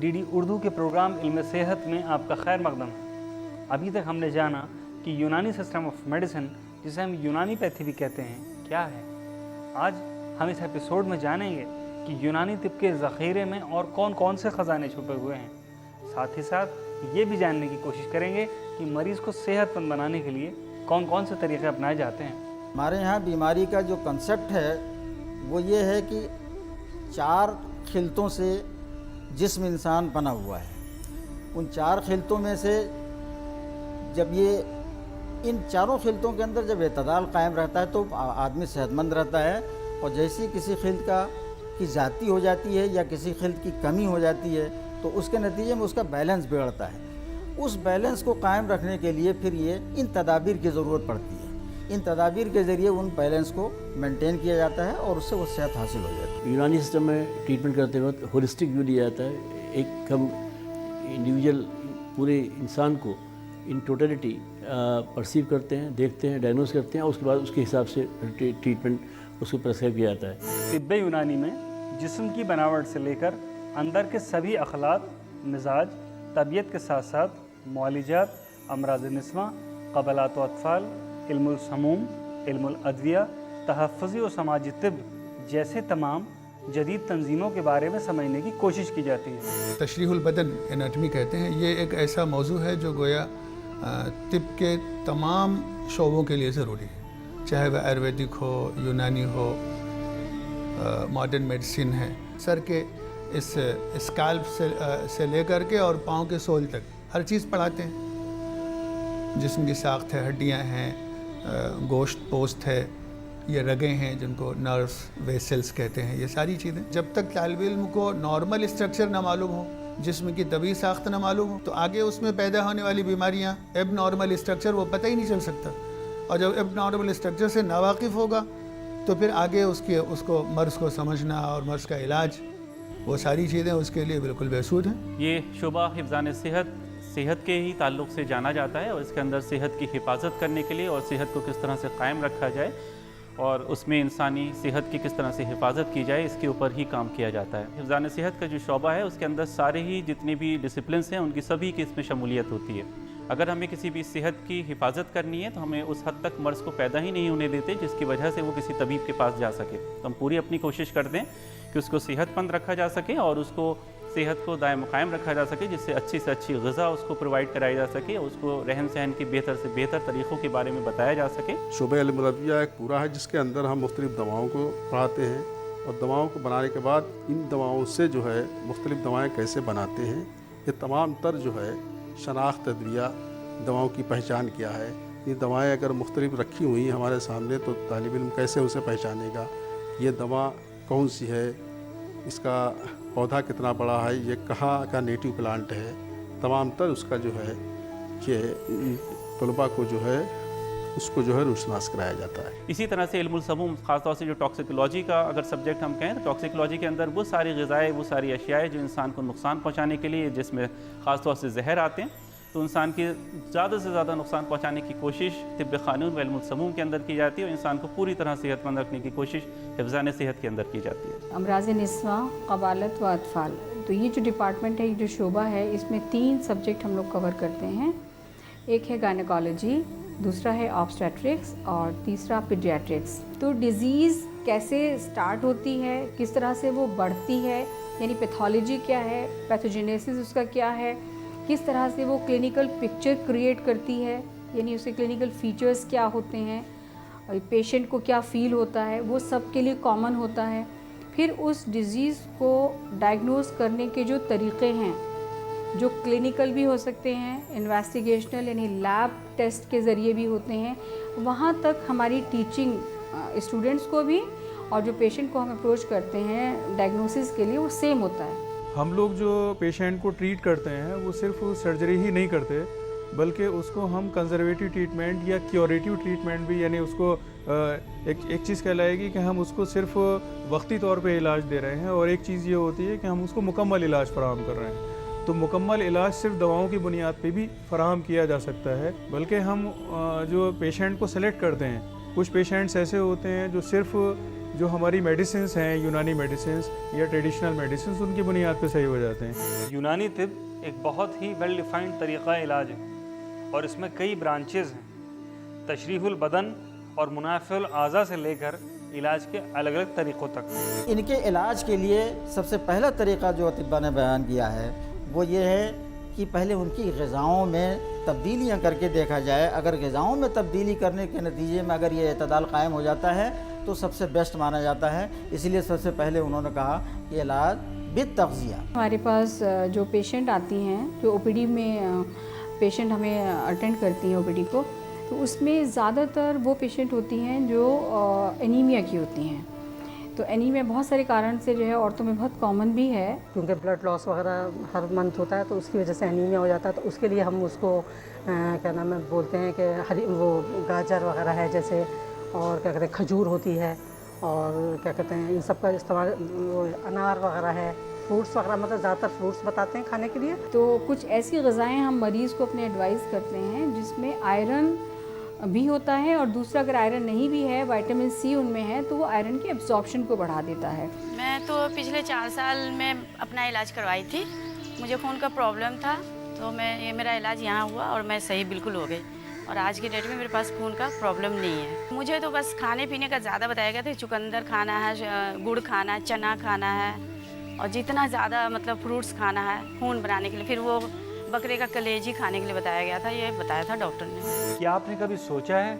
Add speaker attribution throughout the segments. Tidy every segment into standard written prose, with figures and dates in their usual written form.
Speaker 1: DD Urdu के programme इल्म सेहत में आपका खैर मकदम है। अभी तक हमने जाना कि यूनानी सिस्टम ऑफ मेडिसिन, जिसे हम यूनानी पैथी भी कहते हैं, क्या है। आज हम इस एपिसोड में जानेंगे कि यूनानी तिब के ज़ख़ीरे में और कौन कौन से ख़जाने छुपे हुए हैं। साथ ही साथ ये भी जानने की कोशिश करेंगे कि मरीज़ को सेहतमंद बनाने के लिए कौन कौन से तरीक़े अपनाए जाते हैं।
Speaker 2: हमारे यहाँ बीमारी का जो कंसेप्ट है वो ये है कि 4 खिलतों से जिस्म इंसान बना हुआ है। उन 4 खिलतों में से जब ये इन चारों खिलतों के अंदर जब एतदाल कायम रहता है तो आदमी सेहतमंद रहता है। और जैसी किसी खिल्त की ज़्यादती हो जाती है या किसी खिल्त की कमी हो जाती है तो उसके नतीजे में उसका बैलेंस बिगड़ता है। उस बैलेंस को कायम रखने के लिए फिर ये इन तदाबीर की ज़रूरत पड़ती है। इन तदाबीर के ज़रिए उन बैलेंस को मेंटेन किया जाता है और उससे वो सेहत हासिल हो जाती है।
Speaker 3: यूनानी सिस्टम में ट्रीटमेंट करते वक्त होलिस्टिक व्यू लिया जाता है। एक हम इंडिविजुअल पूरे इंसान को इन टोटलिटी परसीव करते हैं, देखते हैं, डायग्नोस करते हैं और उसके बाद उसके हिसाब से ट्रीटमेंट उसको प्रेस्क्राइब किया जाता है।
Speaker 1: तिब्ब यूनानी में जिस्म की बनावट से लेकर अंदर के सभी अखलाक, मिजाज, तबीयत के साथ साथ मुआलिजात, अमराज़ निस्वा, क़बलात व अत्फ़ाल, इल्मुल समूम, इल्मुल अद्विया, तहफ़्फ़ुज़ी और समाजी तिब जैसे तमाम जदीद तंजीमों के बारे में समझने की कोशिश की जाती है।
Speaker 4: तशरीहुल बदन एनाटमी कहते हैं। ये एक ऐसा मौजू है जो गोया तिब के तमाम शोबों के लिए ज़रूरी है, चाहे वह आयुर्वेदिक हो, यूनानी हो, मॉडर्न मेडिसिन है। सर के इस स्कैल्प से लेकर के और पाँव के सोल तक हर चीज़ पढ़ाते हैं। जिस्म की साख्त है, हड्डियाँ हैं, गोश्त पोस्ट है, ये रगें हैं जिनको नर्व्स वेसल्स कहते हैं। ये सारी चीज़ें जब तक तालिब इल्म को नॉर्मल स्ट्रक्चर ना मालूम हो, जिस्म की तबी साख्त ना मालूम हो, तो आगे उसमें पैदा होने वाली बीमारियाँ, एब नॉर्मल स्ट्रक्चर वो पता ही नहीं चल सकता। और जब एब नॉर्मल स्ट्रक्चर से नावाकिफ़ होगा तो फिर आगे उसको मर्ज़ को समझना और मर्ज़ का इलाज, वो सारी चीज़ें उसके लिए बिल्कुल बेसूद हैं।
Speaker 5: ये शुबा हिफ़्ज़ान सेहत के ही ताल्लुक़ से जाना जाता है और इसके अंदर सेहत की हिफाजत करने के लिए और सेहत को किस तरह से कायम रखा जाए और उसमें इंसानी सेहत की किस तरह से हिफाजत की जाए, इसके ऊपर ही काम किया जाता है। हिफ़्ज़ान सेहत का जो शोबा है उसके अंदर सारे ही जितने भी डिसिप्लिन्स हैं उनकी सभी की इसमें शमूलियत होती है। अगर हमें किसी भी सेहत की हिफाजत करनी है तो हमें उस हद तक मर्ज़ को पैदा ही नहीं होने देते जिसकी वजह से वो किसी तबीब के पास जा सके। तो हम पूरी अपनी कोशिश करते हैं कि उसको सेहतमंद रखा जा सके और उसको सेहत को दायम कायम रखा जा सके, जिससे अच्छी से अच्छी ग़िज़ा उसको प्रोवाइड कराई जा सके, उसको रहन सहन के बेहतर से बेहतर तरीक़ों के बारे में बताया जा सके।
Speaker 6: शोबा इल्मुल अद्विया एक पूरा है जिसके अंदर हम मुख्तलिफ़ दवाओं को पढ़ाते हैं और दवाओं को बनाने के बाद इन दवाओं से जो है मुख्तलिफ़ दवाएँ कैसे बनाते हैं, ये तमाम तर जो है शनाख्त अद्विया दवाओं की पहचान क्या है। ये दवाएँ अगर मुख्तलिफ़ रखी हुई हमारे सामने तो तालिब इल्म कैसे उसे पहचानेगा, ये दवा कौन सी है, इसका पौधा कितना बड़ा है, ये कहाँ का नेटिव प्लांट है, तमाम तर उसका जो है कि तलबा को जो है उसको जो है रोशनास कराया जाता है।
Speaker 5: इसी तरह से इल्मुल समूम, ख़ासतौर से जो टॉक्सिकोलॉजी का अगर सब्जेक्ट हम कहें तो टॉक्सिकोलॉजी के अंदर वो सारी ग़िज़ाएँ, वो सारी अशियाएँ जो इंसान को नुकसान पहुँचाने के लिए, जिसमें ख़ासतौर से जहर आते हैं, तो इंसान के ज़्यादा से ज़्यादा नुकसान पहुँचाने की कोशिश तिब्ब क़ानून व इल्मुल समूम के अंदर की जाती है और इंसान को पूरी तरह सेहतमंद रखने की कोशिश हिफ़्ज़ान सेहत के अंदर की जाती है।
Speaker 7: अमराज़ निस्वा, क़बालत व अत्फ़ाल, तो ये जो डिपार्टमेंट है, ये जो शोबा है, इसमें 3 सब्जेक्ट हम लोग कवर करते हैं। एक है गायनेकोलॉजी, दूसरा है ऑब्स्टेट्रिक्स और तीसरा पीडियाट्रिक्स। तो डिज़ीज़ कैसे स्टार्ट होती है, किस तरह से वो बढ़ती है, यानी पैथोलॉजी क्या है, पैथोजेनेसिस उसका क्या है, किस तरह से वो क्लिनिकल पिक्चर क्रिएट करती है, यानी उसके क्लिनिकल फीचर्स क्या होते हैं और पेशेंट को क्या फ़ील होता है, वो सब के लिए कॉमन होता है। फिर उस डिज़ीज़ को डायग्नोस करने के जो तरीक़े हैं, जो क्लिनिकल भी हो सकते हैं, इन्वेस्टिगेशनल यानी लैब टेस्ट के ज़रिए भी होते हैं, वहाँ तक हमारी टीचिंग स्टूडेंट्स को भी और जो पेशेंट को हम अप्रोच करते हैं डायग्नोसिस के लिए वो सेम होता है।
Speaker 8: हम लोग जो पेशेंट को ट्रीट करते हैं वो सिर्फ सर्जरी ही नहीं करते, बल्कि उसको हम कंजर्वेटिव ट्रीटमेंट या क्योरेटिव ट्रीटमेंट भी, यानी उसको एक चीज़ कहलाएगी कि हम उसको सिर्फ वक्ती तौर पे इलाज दे रहे हैं और एक चीज़ ये होती है कि हम उसको मुकम्मल इलाज फराहम कर रहे हैं। तो मुकम्मल इलाज सिर्फ दवाओं की बुनियाद पे भी फराहम किया जा सकता है, बल्कि हम जो पेशेंट को सेलेक्ट करते हैं, कुछ पेशेंट्स ऐसे होते हैं जो सिर्फ जो हमारी मेडिसिन्स हैं, यूनानी मेडिसिन्स या ट्रेडिशनल मेडिसिन्स, उनकी बुनियाद पे सही हो जाते हैं।
Speaker 1: यूनानी तिब एक बहुत ही वेल डिफाइंड तरीक़ा इलाज है और इसमें कई ब्रांचेज़ हैं। तशरीहुल बदन और मुनाफिल आज़ा से लेकर इलाज के अलग अलग तरीक़ों तक।
Speaker 2: इनके इलाज के लिए सबसे पहला तरीक़ा जो अतिब्बा ने बयान किया है वो ये है कि पहले उनकी ग़िज़ाओं में तब्दीलियाँ करके देखा जाए। अगर ग़िज़ाओं में तब्दीली करने के नतीजे में अगर ये एतदाल कायम हो जाता है तो सबसे बेस्ट माना जाता है। इसलिए सबसे पहले उन्होंने कहा कि इलाज बित तग़ज़िया।
Speaker 7: हमारे पास जो पेशेंट आती हैं, जो ओपीडी में पेशेंट हमें अटेंड करती हैं ओपीडी को, तो उसमें ज़्यादातर वो पेशेंट होती हैं जो एनीमिया की होती हैं। तो एनीमिया बहुत सारे कारण से जो है औरतों में बहुत कॉमन भी है,
Speaker 9: क्योंकि ब्लड लॉस वगैरह हर मंथ होता है तो उसकी वजह से एनीमिया हो जाता है। तो उसके लिए हम उसको क्या नाम है बोलते हैं कि वो गाजर वगैरह है जैसे, और क्या कहते हैं खजूर होती है, और क्या कहते हैं इन सब का इस्तेमाल, अनार वगैरह है, फ्रूट्स वगैरह, मतलब ज़्यादातर फ्रूट्स बताते हैं खाने के लिए।
Speaker 7: तो कुछ ऐसी ग़िज़ाएँ हम मरीज़ को अपने एडवाइस करते हैं जिसमें आयरन भी होता है, और दूसरा अगर आयरन नहीं भी है, विटामिन सी उनमें है, तो वो आयरन के एब्जॉर्प्शन को बढ़ा देता है।
Speaker 10: मैं तो पिछले 4 साल में अपना इलाज करवाई थी। मुझे खून का प्रॉब्लम था, तो मेरा इलाज यहाँ हुआ और मैं सही बिल्कुल हो गई। और आज की डेट में मेरे पास खून का प्रॉब्लम नहीं है। मुझे तो बस खाने पीने का ज़्यादा बताया गया था, चुकंदर खाना है, गुड़ खाना है, चना खाना है, और जितना ज़्यादा मतलब फ्रूट्स खाना है खून बनाने के लिए। फिर वो बकरे का कलेजी खाने के लिए बताया गया था, ये बताया था डॉक्टर ने।
Speaker 1: क्या आपने कभी सोचा है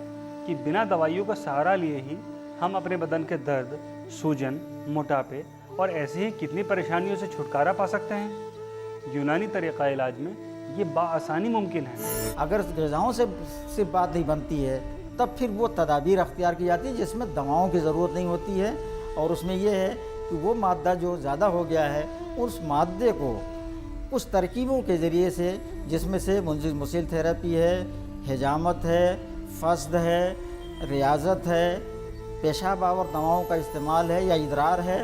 Speaker 1: कि बिना दवाइयों का सहारा लिए ही हम अपने बदन के दर्द, सूजन, मोटापे और ऐसी ही कितनी परेशानियों से छुटकारा पा सकते हैं? यूनानी तरीक़ा इलाज में ये बाआसानी मुमकिन है।
Speaker 2: अगर ग़िज़ाओं से बात नहीं बनती है तब फिर वो तदाबीर अख्तियार की जाती है जिसमें दवाओं की ज़रूरत नहीं होती है, और उसमें यह है कि वो मादा जो ज़्यादा हो गया है उस मादे को उस तरकीबों के ज़रिए से, जिसमें से मुसिल थेरेपी है, हिजामत है, फस्द है, रियाज़त है, पेशाब आवर दवाओं का इस्तेमाल है या इदरार है,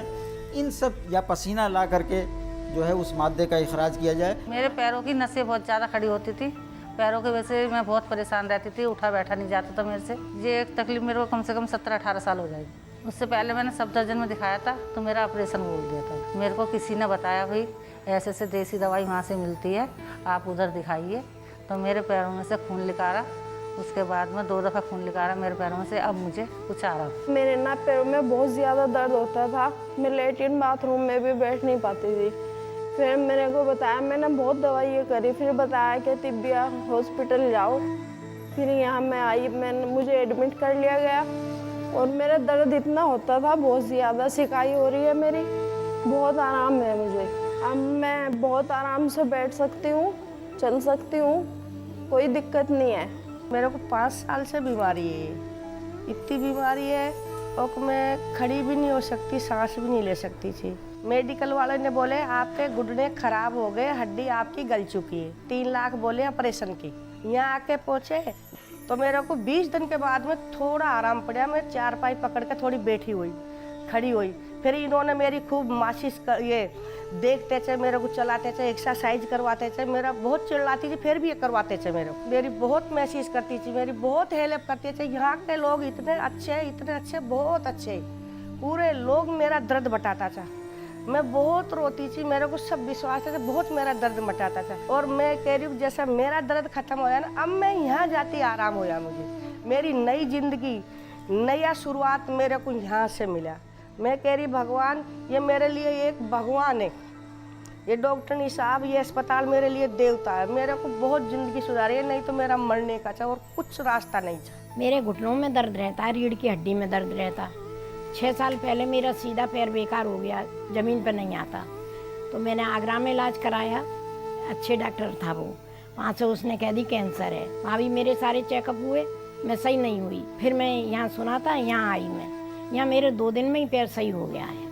Speaker 2: इन सब, या पसीना ला करके जो है उस मादे का इखराज किया जाए।
Speaker 9: मेरे पैरों की नसें बहुत ज़्यादा खड़ी होती थी, पैरों की वजह से मैं बहुत परेशान रहती थी, उठा बैठा नहीं जाता था मेरे से। ये एक तकलीफ मेरे को कम से कम 17-18 साल हो जाएगी। उससे पहले मैंने सफदरजंग में दिखाया था तो मेरा ऑपरेशन बोल दिया था। मेरे को किसी ने बताया भाई ऐसे से देसी दवाई वहाँ से मिलती है, आप उधर दिखाइए। तो मेरे पैरों में से खून निकाला, उसके बाद में 2 दफ़ा खून निकाला मेरे पैरों में से, अब मुझे कुछ आ रहा।
Speaker 11: मेरे ना पैरों में बहुत ज़्यादा दर्द होता था, मैं लेटरिन बाथरूम में भी बैठ नहीं पाती थी। फिर मेरे को बताया, मैंने बहुत दवाई करी, फिर बताया कि तिब्बिया हॉस्पिटल जाओ। फिर यहाँ मैं आई, मुझे एडमिट कर लिया गया, और मेरा दर्द इतना होता था, बहुत ज़्यादा सिकाई हो रही है मेरी, बहुत आराम है मुझे। अब मैं बहुत आराम से बैठ सकती हूँ, चल सकती हूँ, कोई दिक्कत नहीं है।
Speaker 9: मेरे को 5 साल से बीमारी है, इतनी बीमारी है और मैं खड़ी भी नहीं हो सकती, सांस भी नहीं ले सकती थी। मेडिकल वाले ने बोले आपके घुटने खराब हो गए, हड्डी आपकी गल चुकी है, 3 लाख बोले ऑपरेशन की। यहाँ आके पहुँचे तो मेरे को 20 दिन के बाद में थोड़ा आराम पड़ा। मैं चारपाई पकड़ के थोड़ी बैठी हुई, खड़ी हुई। फिर इन्होंने मेरी खूब मालिश ये देखते थे, मेरे को चलाते थे, एक्सरसाइज करवाते थे। मेरा बहुत चिल्लाती थी, फिर भी ये करवाते थे मेरी बहुत महसूस करती थी, मेरी बहुत हेल्प करते थे। यहाँ के लोग इतने अच्छे, बहुत अच्छे, पूरे लोग मेरा दर्द बटाता था। मैं बहुत रोती थी, मेरे को सब विश्वास था, बहुत मेरा दर्द मटाता था। और मैं कह रही हूँ जैसा मेरा दर्द खत्म होया ना, अब मैं यहाँ जाती आराम होया। मुझे मेरी नई जिंदगी, नया शुरुआत मेरे को यहाँ से मिला। मैं कह रही भगवान, ये मेरे लिए एक भगवान है, ये डॉक्टर साहब, ये अस्पताल मेरे लिए देवता है। मेरे को बहुत ज़िंदगी सुधारी है, नहीं तो मेरा मरने का था और कुछ रास्ता नहीं था।
Speaker 12: मेरे घुटनों में दर्द रहता है, रीढ़ की हड्डी में दर्द रहता। 6 साल पहले मेरा सीधा पैर बेकार हो गया, ज़मीन पर नहीं आता। तो मैंने आगरा में इलाज कराया, अच्छे डॉक्टर था वो, वहाँ से उसने कह दी कैंसर है। वहाँ भी मेरे सारे चेकअप हुए, मैं सही नहीं हुई। फिर मैं यहाँ सुना था, यहाँ आई मैं, यहाँ मेरे 2 दिन में ही पैर सही हो गया है।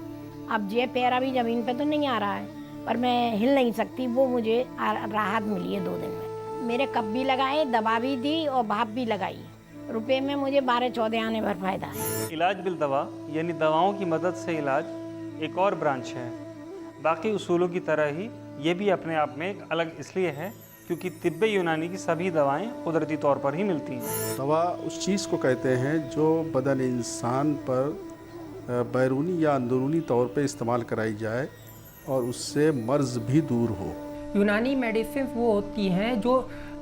Speaker 12: अब ये पैर अभी ज़मीन पे तो नहीं आ रहा है, पर मैं हिल नहीं सकती, वो मुझे राहत मिली है 2 दिन में। मेरे कप भी लगाए, दवा भी दी और भाप भी लगाई। रुपए में मुझे 12-14 आने भर फायदा है।
Speaker 1: इलाज बिल दवा यानी दवाओं की मदद से इलाज एक और ब्रांच है। बाकी उसूलों की तरह ही ये भी अपने आप में एक अलग इसलिए है क्योंकि तिब्बे यूनानी की सभी दवाएं कुदरती तौर पर ही मिलती हैं।
Speaker 6: दवा उस चीज़ को कहते हैं जो बदन इंसान पर बैरूनी या अंदरूनी तौर पे इस्तेमाल कराई जाए और उससे मर्ज़ भी दूर हो।
Speaker 13: यूनानी मेडिसिन वो होती हैं जो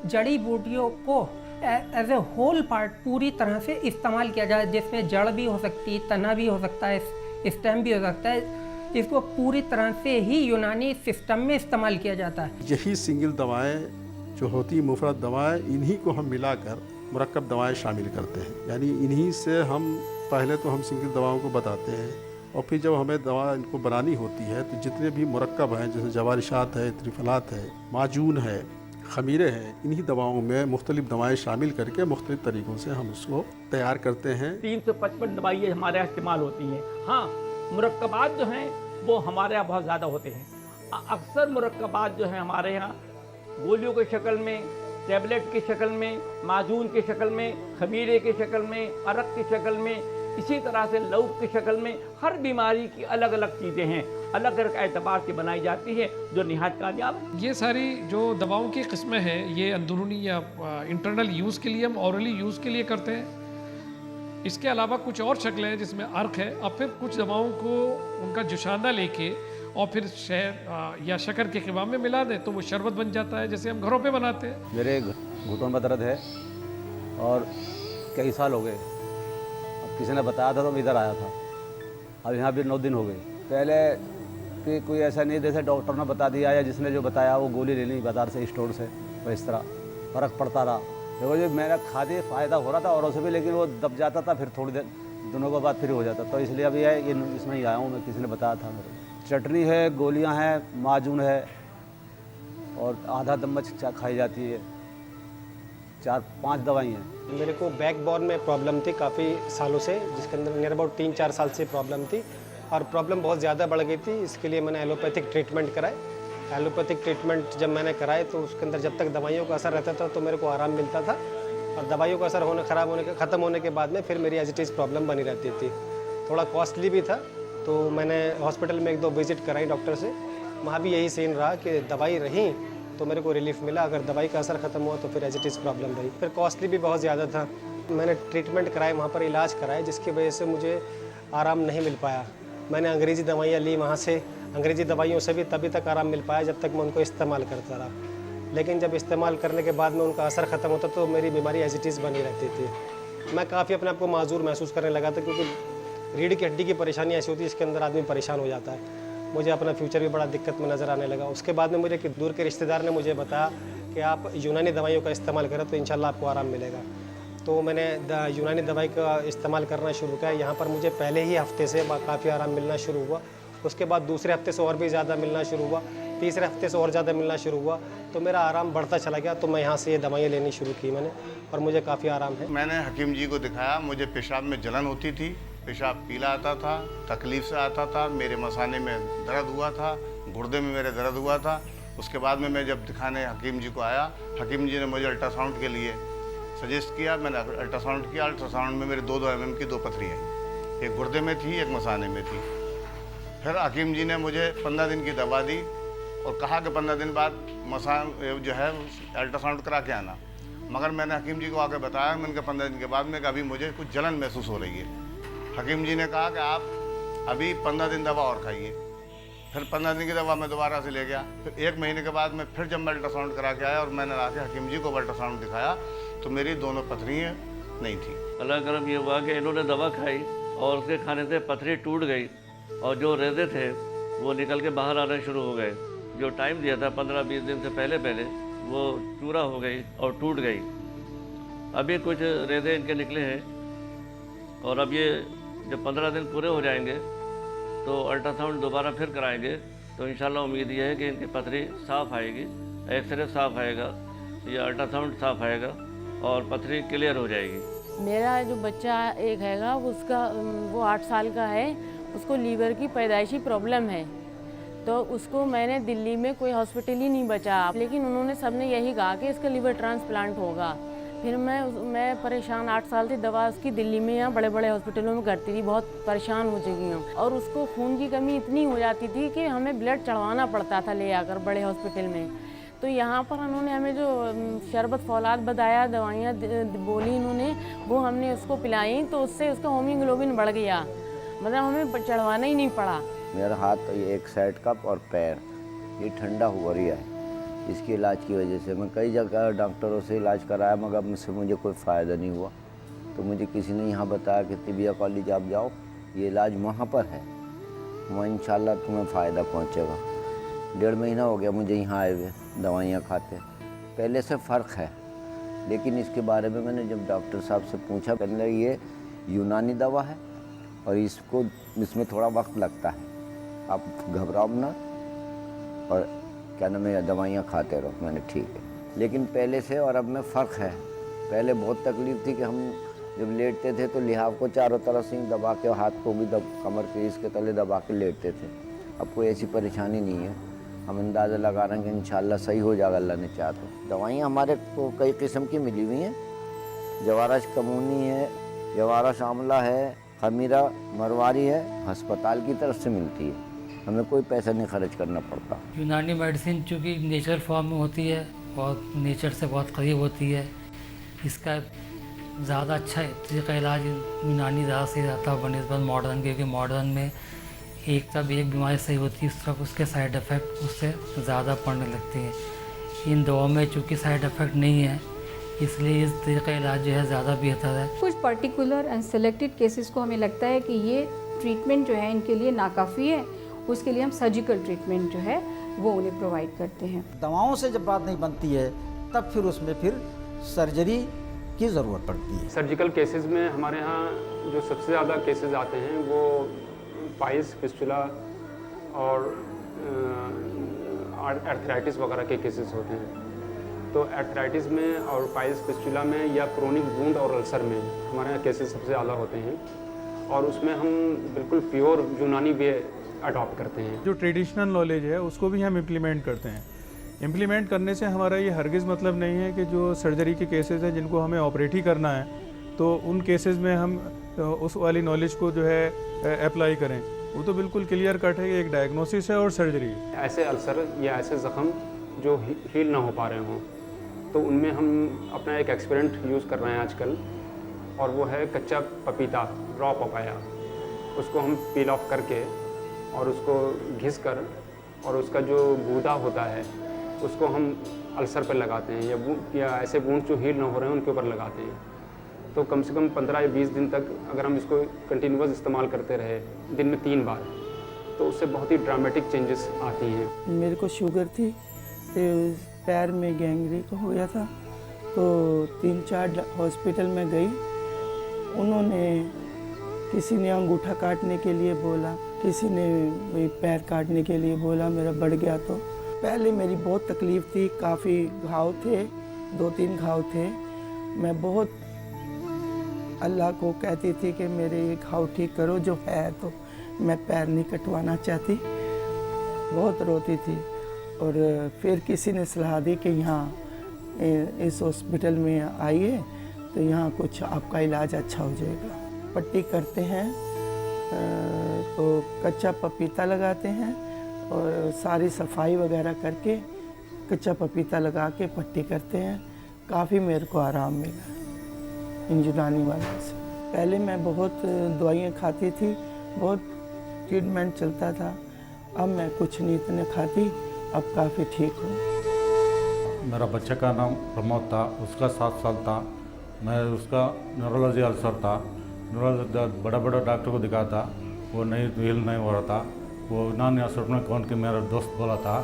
Speaker 13: जड़ी बूटियों को एज ए होल पार्ट पूरी तरह से इस्तेमाल किया जाए, जिसमें जड़ भी हो सकती है, तना भी हो सकता है, स्टेम भी हो सकता है। इसको पूरी तरह से ही यूनानी सिस्टम में इस्तेमाल किया जाता है।
Speaker 6: यही सिंगल दवाएं जो होती मुफरद दवाएं, इन्हीं को हम मिलाकर मुरक्कब दवाएं शामिल करते हैं। यानी इन्हीं से हम पहले तो हम सिंगल दवाओं को बताते हैं और फिर जब हमें दवा इनको बनानी होती है तो जितने भी मुरक्कब हैं, जैसे जवारिशात है, त्रिफलात है, माजून है, खमीरे हैं, इन्हीं दवाओं में मुख्तलिफ दवाएं शामिल करके मुख्तलिफ तरीक़ों से हम उसको तैयार करते हैं।
Speaker 14: 355 दवाइयाँ हमारे यहाँ इस्तेमाल होती हैं। हाँ, मुरक्कबात जो हैं वो हमारे यहाँ बहुत ज़्यादा होते हैं। अक्सर मुरक्कबात जो हैं हमारे यहाँ गोलियों की शक्ल में, टैबलेट की शक्ल में, माजून की शक्ल में, खमीरे की शक्ल में, अरक की शक्ल में, इसी तरह से लौक की शक्ल में, हर बीमारी की अलग अलग चीज़ें हैं, अलग अलग एतबार से बनाई जाती है जो निहायत कामयाब है।
Speaker 15: ये सारी जो दवाओं की किस्में हैं ये अंदरूनी या इंटरनल यूज़ के लिए, हम ऑरली यूज़ के लिए करते हैं। इसके अलावा कुछ और शक्लें हैं जिसमें अर्क है, और फिर कुछ दवाओं को उनका जुशाना लेके और फिर शहद या शक्कर के क़िवा में मिला दें तो वो शरबत बन जाता है, जैसे हम घरों पे बनाते हैं।
Speaker 16: मेरे घुटनों में दर्द है और कई साल हो गए। अब किसी ने बताया था तो मैं इधर आया था। अब यहाँ भी 9 दिन हो गए। पहले कि कोई ऐसा नहीं, जैसे डॉक्टर ने बता दिया या जिसने जो बताया वो गोली ले ली बाज़ार से, स्टोर से, तो इस तरह फ़र्क पड़ता रहा। देखो जो मेरा खाते फ़ायदा हो रहा था औरों से भी, लेकिन वो दब जाता था, फिर थोड़ी देर दिनों के बाद फिर हो जाता। तो इसलिए अभी ये इसमें ही आया हूँ मैं, किसी ने बताया था मेरे। चटनी है, गोलियाँ हैं, माजून है और आधा चम्मच खाई जाती है। 4-5 दवाई हैं।
Speaker 17: मेरे को बैकबोन में प्रॉब्लम थी काफ़ी सालों से, जिसके अंदर नियर अबाउट 3-4 साल से प्रॉब्लम थी और प्रॉब्लम बहुत ज़्यादा बढ़ गई थी। इसके लिए मैंने एलोपैथिक ट्रीटमेंट कराए। एलोपैथिक ट्रीटमेंट जब मैंने कराए तो उसके अंदर जब तक दवाइयों का असर रहता था तो मेरे को आराम मिलता था, और दवाइयों का असर ख़त्म होने के बाद में फिर मेरी एज इट इज़ प्रॉब्लम बनी रहती थी। थोड़ा कॉस्टली भी था, तो मैंने हॉस्पिटल में 1-2 विज़िट कराई डॉक्टर से। वहाँ भी यही सीन रहा कि दवाई रही तो मेरे को रिलीफ मिला, अगर दवाई का असर ख़त्म हुआ तो फिर एज इट इज़ प्रॉब्लम रही। फिर कॉस्टली भी बहुत ज़्यादा था। मैंने ट्रीटमेंट कराए, वहाँ पर इलाज कराए, जिसकी वजह से मुझे आराम नहीं मिल पाया। मैंने अंग्रेज़ी दवाइयाँ ली वहाँ से, अंग्रेज़ी दवाइयों से भी तभी तक आराम मिल पाया जब तक मैं उनको इस्तेमाल करता रहा। लेकिन जब इस्तेमाल करने के बाद में उनका असर ख़त्म होता तो मेरी बीमारी एज इट इज़ बनी रहती थी। मैं काफ़ी अपने आप को माजूर महसूस करने लगा था, क्योंकि रीढ़ की हड्डी की परेशानी ऐसी होती है इसके अंदर आदमी परेशान हो जाता है। मुझे अपना फ्यूचर भी बड़ा दिक्कत में नज़र आने लगा। उसके बाद में मुझे एक दूर के रिश्तेदार ने मुझे बताया कि आप यूनानी दवाइयों का इस्तेमाल करें तो इंशाल्लाह आपको आराम मिलेगा। तो मैंने यूनानी दवाई का इस्तेमाल करना शुरू किया। यहाँ पर मुझे पहले ही हफ्ते से काफ़ी आराम मिलना शुरू हुआ। उसके बाद दूसरे हफ्ते से और भी ज़्यादा मिलना शुरू हुआ, तीसरे हफ्ते से और ज़्यादा मिलना शुरू हुआ, तो मेरा आराम बढ़ता चला गया। तो मैं यहाँ से ये दवाइयाँ लेनी शुरू की मैंने, और मुझे काफ़ी आराम है।
Speaker 18: मैंने हकीम जी को दिखाया। मुझे पेशाब में जलन होती थी, पेशाब पीला आता था, तकलीफ़ से आता था, मेरे मसाने में दर्द हुआ था, गुर्दे में मेरे दर्द हुआ था। उसके बाद में मैं जब दिखाने हकीम जी को आया, हकीम जी ने मुझे अल्ट्रासाउंड के लिए सजेस्ट किया। मैंने अल्ट्रासाउंड किया। अल्ट्रासाउंड में मेरे 2-2 mm की 2 पथरी हैं, एक गुर्दे में थी, एक मसाने में थी। फिर हकीम जी ने मुझे 15 दिन की दवा दी और कहा कि 15 दिन बाद जो है अल्ट्रासाउंड करा के आना। मगर मैंने हकीम जी को आके बताया, मैंने 15 दिन के बाद में अभी मुझे कुछ जलन महसूस हो रही है। हकीम जी ने कहा कि आप अभी 15 दिन दवा और खाइए। फिर 15 दिन की दवा मैं दोबारा से ले गया। फिर 1 महीने के बाद में फिर जब मैं अल्ट्रासाउंड करा के आया और मैंने आके हकीम जी को अल्ट्रासाउंड दिखाया तो मेरी दोनों पथरियाँ नहीं थी।
Speaker 19: अल्लाह करम ये हुआ कि इन्होंने दवा खाई और उसके खाने से पथरी टूट गई और जो रेज़े थे वो निकल के बाहर आने शुरू हो गए। जो टाइम दिया था 15-20 दिन से पहले वो चूरा हो गई और टूट गई। अभी कुछ रेज़े इनके निकले हैं और अब ये जब 15 दिन पूरे हो जाएंगे तो अल्ट्रासाउंड दोबारा फिर कराएंगे तो इंशाल्लाह उम्मीद ये है कि इनकी पथरी साफ़ आएगी, एक्सरे साफ़ आएगा या अल्ट्रासाउंड साफ़ आएगा और पथरी क्लियर हो जाएगी।
Speaker 20: मेरा जो बच्चा एक हैगा उसका वो 8 साल का है, उसको लीवर की पैदाइशी प्रॉब्लम है। तो उसको मैंने दिल्ली में कोई हॉस्पिटल ही नहीं बचा, लेकिन उन्होंने सबने यही कहा कि इसका लीवर ट्रांसप्लांट होगा। फिर मैं परेशान 8 साल से दवा उसकी दिल्ली में या बड़े बड़े हॉस्पिटलों में करती थी, बहुत परेशान हो चुकी हूँ। और उसको खून की कमी इतनी हो जाती थी कि हमें ब्लड चढ़वाना पड़ता था ले आकर बड़े हॉस्पिटल में। तो यहाँ पर उन्होंने हमें जो शरबत फौलाद बताया, दवाइयाँ बोली इन्होंने, वो हमने उसको पिलाई तो उससे उसका होमीग्लोबिन बढ़ गया। मतलब हमें चढ़वाना ही नहीं पड़ा।
Speaker 21: मेरा हाथ तो ये एक साइड का और पैर ये ठंडा हो रहा है, इसके इलाज की वजह से मैं कई जगह डॉक्टरों से इलाज कराया मगर मुझसे मुझे कोई फ़ायदा नहीं हुआ। तो मुझे किसी ने यहाँ बताया कि तिबिया कॉलेज आप जाओ, ये इलाज वहाँ पर है, वहाँ इंशाल्लाह तुम्हें फ़ायदा पहुँचेगा। 1.5 महीना हो गया मुझे यहाँ आए हुए दवाइयाँ खाते, पहले से फ़र्क है। लेकिन इसके बारे में मैंने जब डॉक्टर साहब से पूछा, कहने लगे ये यूनानी दवा है और इसमें थोड़ा वक्त लगता है, आप घबराओ ना और क्या नाम है दवाइयाँ खाते रहो। मैंने ठीक है, लेकिन पहले से और अब में फ़र्क है। पहले बहुत तकलीफ़ थी कि हम जब लेटते थे तो लिहाव को चारों तरफ से दबा के, हाथ को भी कमर के इसके तले दबा के लेटते थे। अब कोई ऐसी परेशानी नहीं है, हम अंदाज़ा लगा रहे हैं कि इंशाल्लाह सही हो जाएगा अल्लाह ने चाहा तो। दवाइयाँ हमारे को कई किस्म की मिली हुई हैं, जवारश कमूनी है, जवारश आंवला है, खमीरा मरवारी है, अस्पताल की तरफ से मिलती है, हमें कोई पैसा नहीं खर्च करना पड़ता।
Speaker 22: यूनानी मेडिसिन चूँकि नेचुरल फॉर्म में होती है और नेचर से बहुत करीब होती है, इसका ज़्यादा अच्छा तरीका इलाज यूनानी ज़्यादा सही रहता है बनस्बत मॉडर्न के, क्योंकि मॉडर्न में एक तब एक बीमारी सही होती है, उस तरफ उसके साइड इफ़ेक्ट उससे ज़्यादा पड़ने लगते हैं। इन दवाओं में चूँकि साइड इफ़ेक्ट नहीं है, इसलिए इस तरीका इलाज जो है ज़्यादा बेहतर है।
Speaker 7: कुछ पर्टिकुलर एंड सेलेक्टेड केसेस को हमें लगता है कि ये ट्रीटमेंट जो है इनके लिए नाकाफ़ी है, उसके लिए हम सर्जिकल ट्रीटमेंट जो है वो उन्हें प्रोवाइड करते हैं।
Speaker 2: दवाओं से जब बात नहीं बनती है तब फिर उसमें फिर सर्जरी की ज़रूरत पड़ती है।
Speaker 23: सर्जिकल केसेस में हमारे यहाँ जो सबसे ज़्यादा केसेस आते हैं वो पाइल्स, फिस्टुला और आर्थराइटिस वगैरह के केसेस होते हैं। तो आर्थराइटिस में और पाइल्स, फिस्टुला में या क्रोनिक वुंड और अल्सर में हमारे यहाँ केसेस सबसे ज़्यादा होते हैं, और उसमें हम बिल्कुल प्योर यूनानी वे अडॉप्ट करते हैं।
Speaker 8: जो ट्रेडिशनल नॉलेज है उसको भी हम इम्प्लीमेंट करते हैं। इम्प्लीमेंट करने से हमारा ये हरगिज़ मतलब नहीं है कि जो सर्जरी के केसेस हैं जिनको हमें ऑपरेट ही करना है तो उन केसेस में हम उस वाली नॉलेज को जो है अप्लाई करें। वो तो बिल्कुल क्लियर कट है कि एक डायग्नोसिस है और सर्जरी है।
Speaker 23: ऐसे अल्सर या ऐसे ज़ख़म जो हील ना हो पा रहे हों तो उनमें हम अपना एक एक्सपेरिमेंट यूज़ कर रहे हैं आजकल, और वो है कच्चा पपीता, रॉ पपाया। उसको हम पील ऑफ करके और उसको घिस कर और उसका जो गूदा होता है उसको हम अल्सर पर लगाते हैं, या ऐसे वुंड जो हील ना हो रहे हैं उनके ऊपर लगाते हैं। तो कम से कम 15 या 20 दिन तक अगर हम इसको कंटिन्यूअस इस्तेमाल करते रहे दिन में 3 बार, तो उससे बहुत ही ड्रामेटिक चेंजेस आती हैं।
Speaker 24: मेरे को शुगर थी तो पैर में गैंग्रीन हो गया था, तो 3-4 हॉस्पिटल में गई। उन्होंने किसी ने अंगूठा काटने के लिए बोला, किसी ने पैर काटने के लिए बोला, मेरा बढ़ गया। तो पहले मेरी बहुत तकलीफ़ थी, काफ़ी घाव थे, 2-3 घाव थे। मैं बहुत अल्लाह को कहती थी कि मेरे ये घाव ठीक करो जो है, तो मैं पैर नहीं कटवाना चाहती, बहुत रोती थी। और फिर किसी ने सलाह दी कि यहाँ इस हॉस्पिटल में आइए तो यहाँ कुछ आपका इलाज अच्छा हो जाएगा। पट्टी करते हैं तो कच्चा पपीता लगाते हैं और सारी सफाई वगैरह करके कच्चा पपीता लगा के पट्टी करते हैं। काफ़ी मेरे को आराम मिला इन यूनानी वालों से। पहले मैं बहुत दवाइयाँ खाती थी, बहुत ट्रीटमेंट चलता था, अब मैं कुछ नहीं इतने खाती, अब काफ़ी ठीक हूँ।
Speaker 25: मेरा बच्चे का नाम प्रमोद था, उसका 7 साल था। मैं उसका न्यूरोलॉजी अल्सर था, न्यूरोलॉजी बड़ा बड़ा डॉक्टर को दिखा था, वो नहीं हील नहीं हो रहा था। वो यूनानी हॉस्पिटल में कौन के मेरा दोस्त बोला था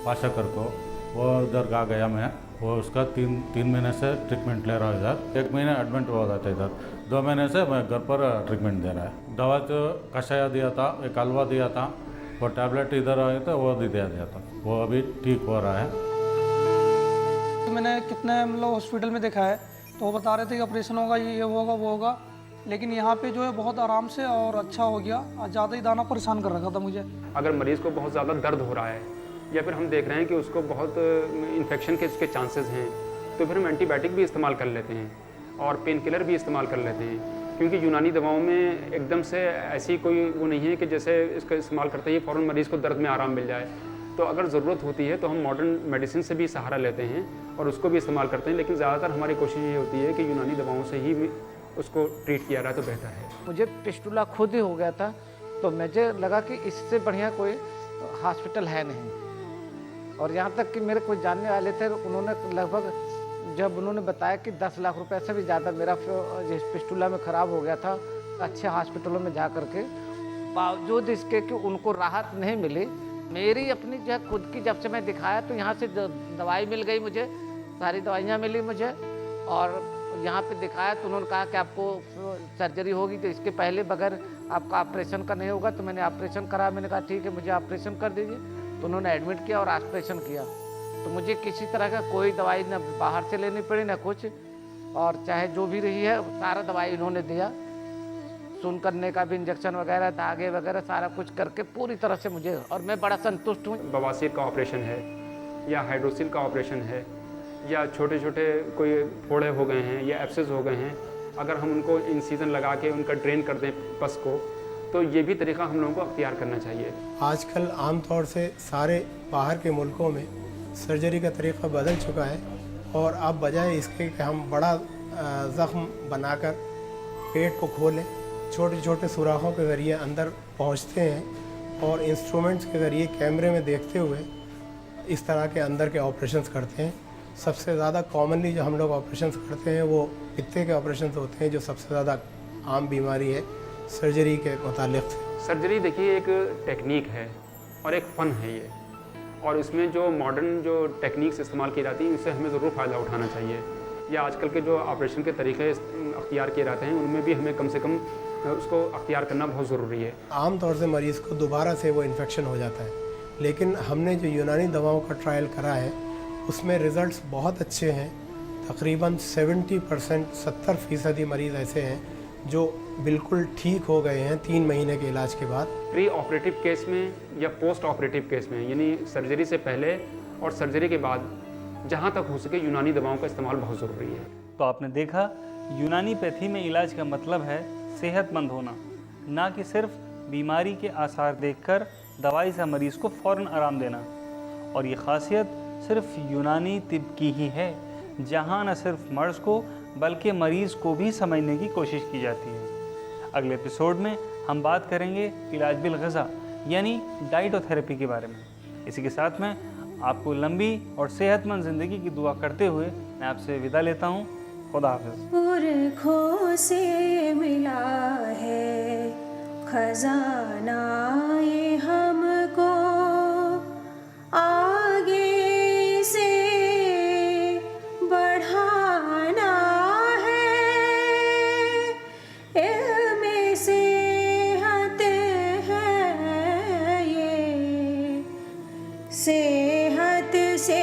Speaker 25: पाशाकर को, वो उधर आ गया मैं। वो उसका 3 महीने से ट्रीटमेंट ले रहा है इधर। 1 महीने एडमिट हुआ था इधर, 2 महीने से मैं घर पर ट्रीटमेंट दे रहा है। दवा तो कषाया दिया था, एक हलवा दिया था, वो टैबलेट इधर आया था, वो भी दिया था, वो अभी ठीक हो रहा है।
Speaker 26: तो मैंने कितने मतलब हॉस्पिटल में देखा है तो वो बता रहे थे कि ऑपरेशन होगा, ये होगा, वो होगा, लेकिन यहाँ पे जो है बहुत आराम से और अच्छा हो गया। ज़्यादा ही दाना परेशान कर रखा था मुझे।
Speaker 23: अगर मरीज़ को बहुत ज़्यादा दर्द हो रहा है या फिर हम देख रहे हैं कि उसको बहुत इन्फेक्शन के उसके चांसेस हैं, तो फिर हम एंटीबायोटिक भी इस्तेमाल कर लेते हैं और पेन किलर भी इस्तेमाल कर लेते हैं। क्योंकि यूनानी दवाओं में एकदम से ऐसी कोई वो नहीं है कि जैसे इसका इस्तेमाल करते ही फ़ौरन मरीज़ को दर्द में आराम मिल जाए। तो अगर ज़रूरत होती है तो हम मॉडर्न मेडिसिन से भी सहारा लेते हैं और उसको भी इस्तेमाल करते हैं, लेकिन ज़्यादातर हमारी कोशिश ये होती है कि यूनानी दवाओं से ही उसको ट्रीट किया जाए तो बेहतर है।
Speaker 3: मुझे फिस्टुला खुद ही हो गया था, तो मुझे लगा कि इससे बढ़िया कोई हॉस्पिटल है नहीं। और यहाँ तक कि मेरे कोई जानने वाले थे, उन्होंने लगभग जब उन्होंने बताया कि 10 लाख रुपए से भी ज़्यादा मेरा फिस्टुला में ख़राब हो गया था, अच्छे हॉस्पिटलों में जा कर के, बावजूद इसके कि उनको राहत नहीं मिली, मेरी अपनी जो है खुद की जब से मैं दिखाया तो यहाँ से दवाई मिल गई, मुझे सारी दवाइयाँ मिली मुझे। और यहाँ पे दिखाया तो उन्होंने कहा कि आपको सर्जरी होगी, तो इसके पहले बगैर आपका ऑपरेशन का नहीं होगा। तो मैंने ऑपरेशन करा, मैंने कहा ठीक है मुझे ऑपरेशन कर दीजिए। तो उन्होंने एडमिट किया और ऑपरेशन किया। तो मुझे किसी तरह का कोई दवाई न बाहर से लेनी पड़ी न कुछ, और चाहे जो भी रही है सारा दवाई इन्होंने दिया। सुन करने का भी इंजेक्शन वगैरह, धागे वगैरह सारा कुछ करके पूरी तरह से मुझे, और मैं बड़ा संतुष्ट हूँ।
Speaker 23: बवासीर का ऑपरेशन है या हाइड्रोसिल का ऑपरेशन है या छोटे छोटे कोई फोड़े हो गए हैं या एब्सेस हो गए हैं, अगर हम उनको इंसीजन लगा के उनका ड्रेन कर दें पस को, तो ये भी तरीका हम लोगों को अख्तियार करना चाहिए।
Speaker 4: आजकल आमतौर से सारे बाहर के मुल्कों में सर्जरी का तरीका बदल चुका है, और अब बजाय इसके कि हम बड़ा ज़ख्म बनाकर पेट को खोलें, छोटे छोटे सुराखों के ज़रिए अंदर पहुंचते हैं और इंस्ट्रूमेंट्स के ज़रिए कैमरे में देखते हुए इस तरह के अंदर के ऑपरेशंस करते हैं। सबसे ज़्यादा कॉमनली जो हम लोग ऑपरेशंस करते हैं वो पित्ते के ऑपरेशंस होते हैं, जो सबसे ज़्यादा आम बीमारी है सर्जरी के मुतालिक।
Speaker 23: सर्जरी देखिए एक टेक्निक है और एक फ़न है ये, और इसमें जो मॉडर्न जो टेक्निक्स इस्तेमाल की जाती हैं उनसे हमें ज़रूर फ़ायदा उठाना चाहिए। या आजकल के जो ऑपरेशन के तरीके अख्तियार किए जाते हैं उनमें भी हमें कम से कम उसको अख्तियार करना बहुत ज़रूरी है।
Speaker 4: आम तौर से मरीज़ को दोबारा से वो इन्फेक्शन हो जाता है, लेकिन हमने जो यूनानी दवाओं का ट्रायल करा है उसमें रिज़ल्ट्स बहुत अच्छे हैं। तकरीबन 70% 70% मरीज़ ऐसे हैं जो बिल्कुल ठीक हो गए हैं 3 महीने के इलाज के बाद।
Speaker 23: प्री ऑपरेटिव केस में या पोस्ट ऑपरेटिव केस में, यानी सर्जरी से पहले और सर्जरी के बाद, जहाँ तक हो सके यूनानी दवाओं का इस्तेमाल बहुत ज़रूरी है।
Speaker 1: तो आपने देखा, यूनानी पैथी में इलाज का मतलब है सेहतमंद होना, ना कि सिर्फ बीमारी के आसार देखकर दवाई से मरीज़ को फ़ौरन आराम देना। और ये ख़ासियत सिर्फ यूनानी तिब की ही है, जहाँ न सिर्फ मर्ज़ को बल्कि मरीज़ को भी समझने की कोशिश की जाती है। अगले एपिसोड में हम बात करेंगे इलाज बिल ग़िज़ा यानी डाइटोथेरेपी के बारे में। इसी के साथ में आपको लंबी और सेहतमंद ज़िंदगी की दुआ करते हुए मैं आपसे विदा लेता हूँ। खुदा हाफ़िज़।
Speaker 5: पुरखों से मिला है खजाना ये हमको, आगे से बढ़ाना है। इल्मे सेहत है ये, सेहत से